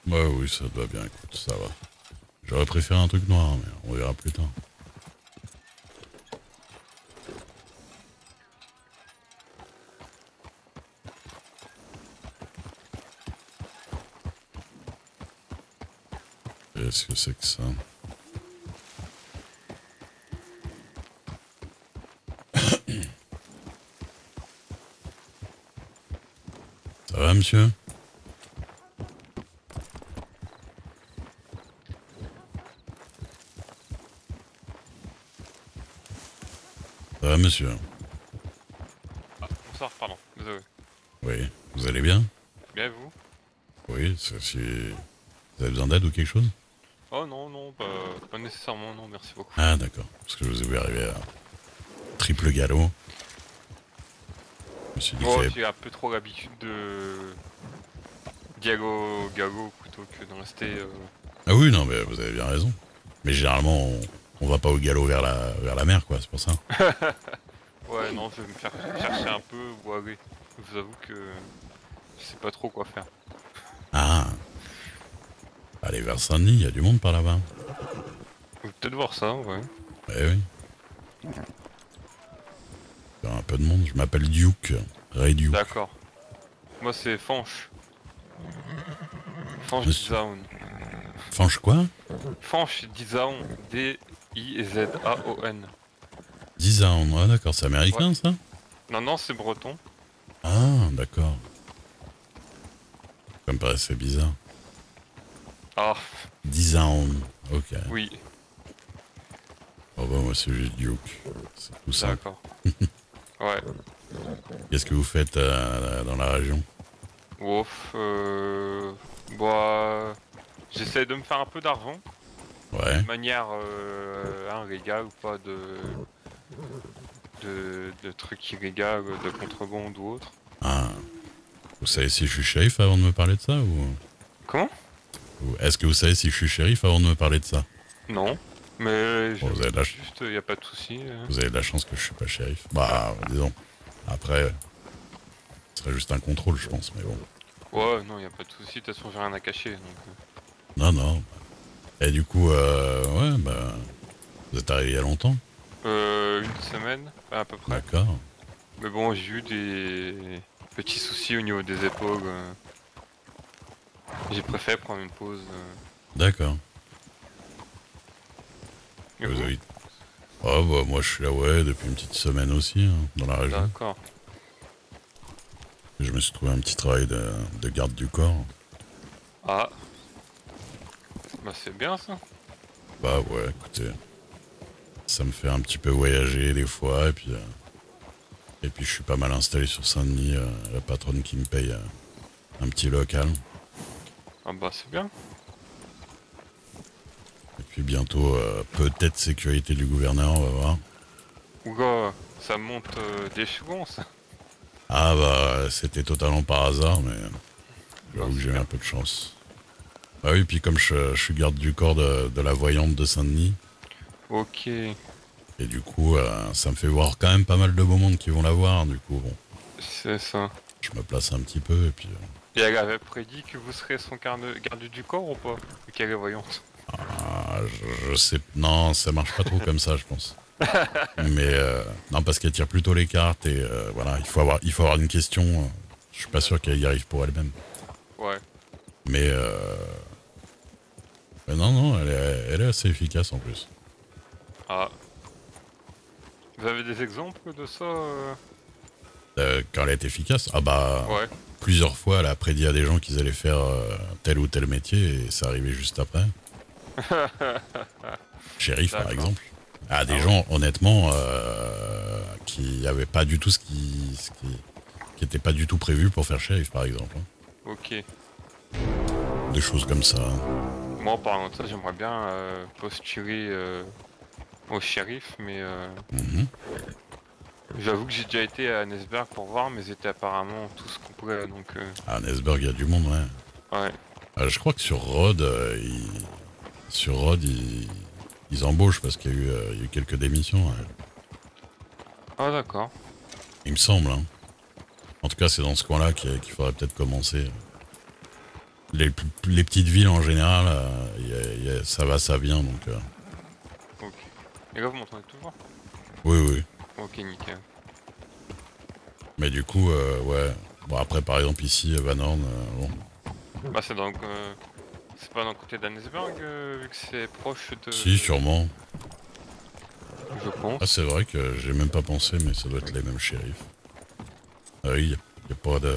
Ouais, oui, ça doit bien, écoute, ça va. J'aurais préféré un truc noir, mais on verra plus tard. Qu'est-ce que c'est que ça? Ça va, monsieur? Ça va, monsieur? Bonsoir, pardon, désolé. Oui, vous allez bien? Bien et vous? Oui, si vous avez besoin d'aide ou quelque chose? Oh non, non, pas nécessairement, non, merci beaucoup. Ah, d'accord, parce que je vous ai vu arriver à triple galop. Je me suis dit Oh, qu'il y avait... j'ai un peu trop l'habitude de Diago Gago plutôt que de rester. Ah oui, non, mais vous avez bien raison. Mais généralement, on va pas au galop vers la mer, quoi, c'est pour ça. Ouais, non, je vais me faire chercher un peu où aller. Je vous avoue que je sais pas trop quoi faire. Ah, allez vers Saint-Denis, il y a du monde par là-bas. Vous peut-être voir ça, ouais. Eh oui, il y a un peu de monde. Je m'appelle Duke, Ray Duke. D'accord. Moi, c'est Fanche. Fanche Monsieur. Dizaon. Fanche quoi? Fanche Dizaon. Dizaon. 10 ans, ouais, d'accord, c'est Ouais. américain ça? Non, non, c'est breton. Ah, d'accord. Ça me paraissait bizarre. Ah, 10 ans, ok. oui, Oh bah moi c'est juste Duke, c'est tout simple. d'accord. Ouais. Qu'est-ce que vous faites dans la région? Ouf, bah, j'essaie de me faire un peu d'argent, Ouais. de manière légale ou pas de trucs illégaux, de contrebande ou autre. Ah, vous savez si je suis shérif avant de me parler de ça Comment? ou est-ce que vous savez si je suis shérif avant de me parler de ça? Non, mais Bon, juste, y a pas de souci. vous avez de la chance que je suis pas shérif. Bah, disons. Après, ce serait juste un contrôle, je pense, mais bon. Ouais, non, y a pas de souci. De toute façon, j'ai rien à cacher, donc. Non, non. Et du coup, ouais, bah, vous êtes arrivé il y a longtemps? Une semaine, à peu près. D'accord. Mais bon, j'ai eu des petits soucis au niveau des épaules. J'ai préféré prendre une pause. D'accord. Et Vous vous? avez... Oh, bah, moi, je suis là, ouais, depuis une petite semaine aussi, hein, dans la région. D'accord. Je me suis trouvé un petit travail de garde du corps. Ah, bah c'est bien ça. Bah, ouais, écoutez, ça me fait un petit peu voyager des fois, et puis je suis pas mal installé sur Saint-Denis, la patronne qui me paye un petit local. Ah bah c'est bien. Et puis bientôt, peut-être sécurité du gouverneur, on va voir. Ouga, ça monte d'échelon ça. Ah bah, c'était totalement par hasard, mais Bah j'avoue que c'est j'ai eu un bien. peu de chance. Bah oui, puis comme je suis garde du corps de la voyante de Saint-Denis, Ok, et du coup, ça me fait voir quand même pas mal de beaux monde qui vont la voir, du coup, bon, c'est ça. je me place un petit peu, et puis... Et elle avait prédit que vous serez son garde du corps ou pas? Vu qu'elle est voyante. ah, je sais... Non, ça marche pas trop comme ça, je pense. Mais non, parce qu'elle tire plutôt les cartes, et voilà, il faut avoir une question. Je suis pas sûr qu'elle y arrive pour elle-même. Ouais. Mais non, non, elle est assez efficace en plus. Ah. Vous avez des exemples de ça Quand elle est efficace, ah bah, Ouais. plusieurs fois, elle a prédit à des gens qu'ils allaient faire tel ou tel métier, et ça arrivait juste après. Shérif, par D'accord. exemple. À des Ah ouais. gens, honnêtement, qui avaient pas du tout qui était pas du tout prévu pour faire shérif, par exemple, hein. Ok. Des choses comme ça, hein. Moi en parlant de ça, j'aimerais bien postuler au shérif, mais Mhm. j'avoue que j'ai déjà été à Nesberg pour voir, mais ils étaient apparemment tous complets, donc À Nesberg, il y a du monde, ouais. ouais. Je crois que sur Rhodes, sur Rhodes, ils embauchent parce qu'il y a eu quelques démissions, ouais. Ah d'accord. Il me semble, hein. En tout cas, c'est dans ce coin-là qu'il faudrait peut-être commencer. les petites villes en général, ça va, ça vient, donc Ok. Et là, vous m'entendez toujours? oui, oui. Ok, nickel. Mais du coup, ouais. Bon, après, par exemple, ici, Van Horn, bon. Bah, c'est dans. C'est pas dans le côté d'Annesburg, vu que c'est proche de. Si, sûrement. Je Ah, pense. c'est vrai que j'ai même pas pensé, mais ça doit être les mêmes shérifs. Ah oui, y a pas de,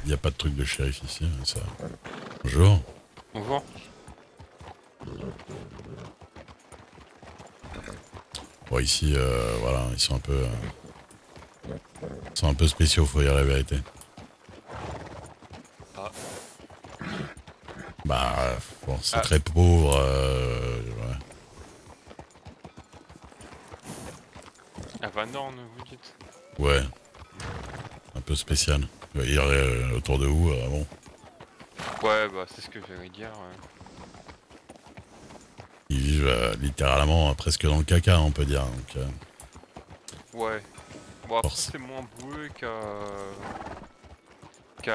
y a pas de truc de shérif ici, hein, ça. Bonjour. Bonjour. Bon, ici, voilà, ils sont un peu spéciaux, faut dire la vérité. Ah. Bah, bon, c'est Ah. très pauvre, ouais. À Van Horn, vous dites? Ouais, un peu spécial. Il y aurait autour de vous, bon. Ouais, bah, c'est ce que j'allais dire. Ils vivent littéralement presque dans le caca, on peut dire. Donc, Ouais. Bon, après, force. c'est moins boueux qu'à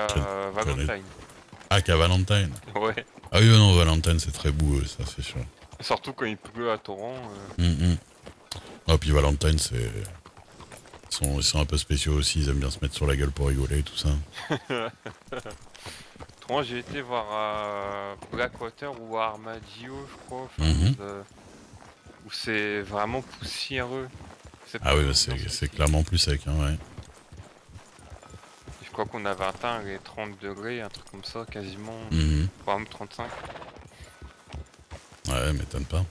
Connais- Valentine. Ah, qu'à Valentine. Ouais. Ah oui, non, Valentine, c'est très boueux, ça, c'est sûr. Surtout quand il pleut à torrent. Hum. Ah, puis Valentine, ils sont un peu spéciaux aussi, ils aiment bien se mettre sur la gueule pour rigoler et tout ça. Autrement, j'ai été voir à Blackwater ou à Armadillo, je crois. Enfin, Mhm. où c'est vraiment poussiéreux. C'est Ah pas oui, bah, l'ambiance c'est ici. clairement plus sec, hein, ouais. Je crois qu'on avait atteint les 30 degrés, un truc comme ça, quasiment. Mhm. Voire même 35. Ouais, m'étonne pas.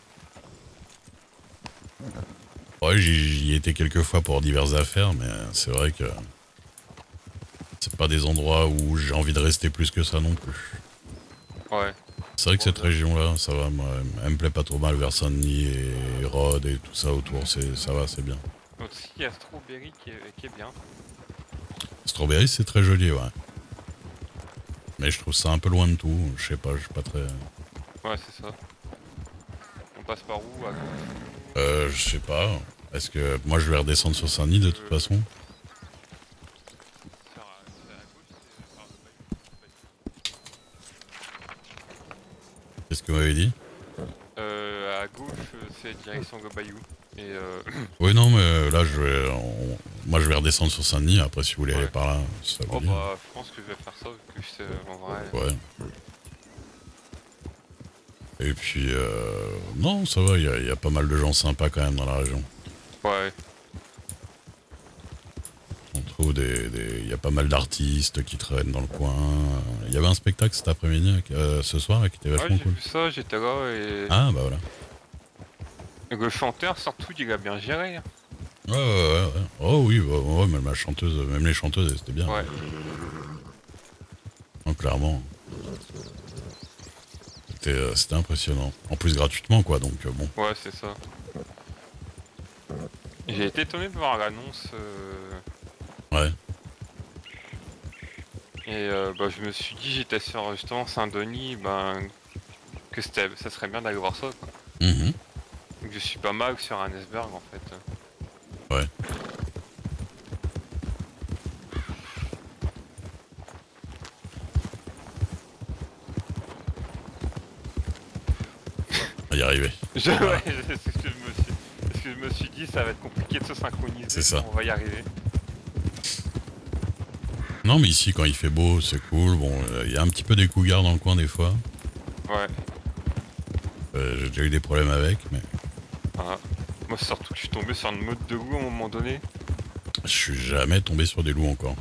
Ouais, j'y étais quelques fois pour diverses affaires, mais c'est vrai que c'est pas des endroits où j'ai envie de rester plus que ça non plus. Ouais. C'est vrai que Bon, cette région-là, ça va, moi, elle me plaît pas trop mal vers Saint-Denis et Rhodes et tout ça autour, ça va, c'est bien. aussi, il y a Strawberry qui est bien. Strawberry, c'est très joli, ouais. Mais je trouve ça un peu loin de tout, je sais pas, je suis pas très... Ouais, c'est ça. On passe par où à gauche? Je sais pas, est-ce que moi je vais redescendre sur Saint-Denis de toute façon? C'est à gauche, c'est par le Qu'est-ce que vous m'avez dit? À gauche, c'est direction le Bayou. Et Oui, non, mais là, moi je vais redescendre sur Saint-Denis, après si vous voulez aller ouais. par là, ça vous Oh dit. bah, je pense que je vais faire ça, vu que c'est en vrai. Ouais. Et puis, non, ça va, il y a pas mal de gens sympas quand même dans la région. Ouais. On trouve il y a pas mal d'artistes qui traînent dans le coin. Il y avait un spectacle cet après-midi, ce soir, qui était Ouais, vachement j'ai cool. vu ça, j'étais là Ah, bah voilà. et le chanteur, surtout, il a bien géré, hein. Ouais. Oh oui, ouais, même la chanteuse, même les chanteuses, c'était bien. Ouais. Non, clairement. C'était impressionnant. En plus gratuitement, quoi, donc bon. Ouais, c'est ça. J'ai été étonné de voir l'annonce. Ouais. Et bah, je me suis dit, j'étais sur justement Saint-Denis, ben, que ça serait bien d'aller voir ça, quoi. Mhm. Donc je suis pas mal sur Annesberg en fait. Ouais. On va y arriver. Voilà. Ouais, c'est ce que je me suis dit, ça va être compliqué de se synchroniser, C'est ça. mais on va y arriver. Non, mais ici, quand il fait beau, c'est cool. Bon, il y a un petit peu des cougars dans le coin des fois. Ouais. J'ai déjà eu des problèmes avec, mais Voilà. Moi surtout que je suis tombé sur une meute de loups à un moment donné. je suis jamais tombé sur des loups encore.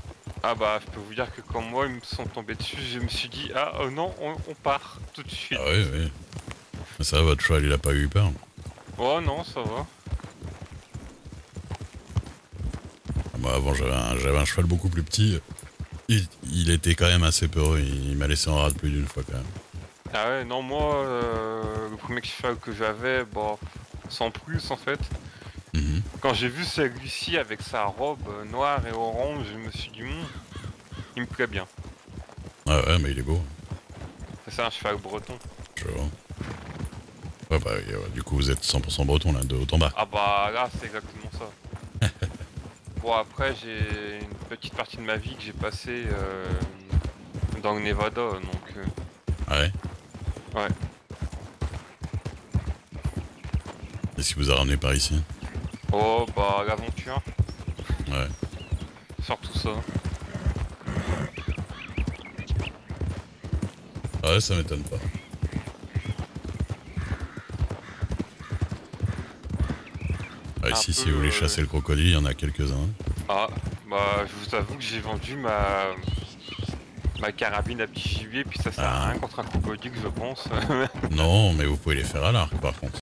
Ah bah je peux vous dire que quand moi ils me sont tombés dessus, je me suis dit ah oh non on part tout de suite. Ah oui. Ça va, votre cheval, il a pas eu peur. Oh non ça va. Ah, moi, avant, j'avais un cheval beaucoup plus petit. Il était quand même assez peureux. Il m'a laissé en rade plus d'une fois, quand même. Ah ouais non moi le premier cheval que j'avais, bon sans plus en fait. Mhm. Quand j'ai vu celui-ci avec sa robe noire et orange, je me suis dit il me plaît bien. Ah ouais, mais il est beau. C'est un cheval breton. Je vois. Ouais, bah, du coup, vous êtes 100% breton, là, de haut en bas. Ah bah là c'est exactement ça. Bon après j'ai une petite partie de ma vie que j'ai passée dans le Nevada donc Ouais. Ouais. Qu'est-ce qui vous a ramené par ici? Oh bah l'aventure, Ouais. surtout ça. Ouais, ça m'étonne pas. Ah, Un ici, peu, si vous voulez chasser le crocodile, il y en a quelques-uns. Ah, bah je vous avoue que j'ai vendu ma carabine à petit gibier, puis ça sert à Ah. rien contre un crocodile, je pense. Non, mais vous pouvez les faire à l'arc, par contre.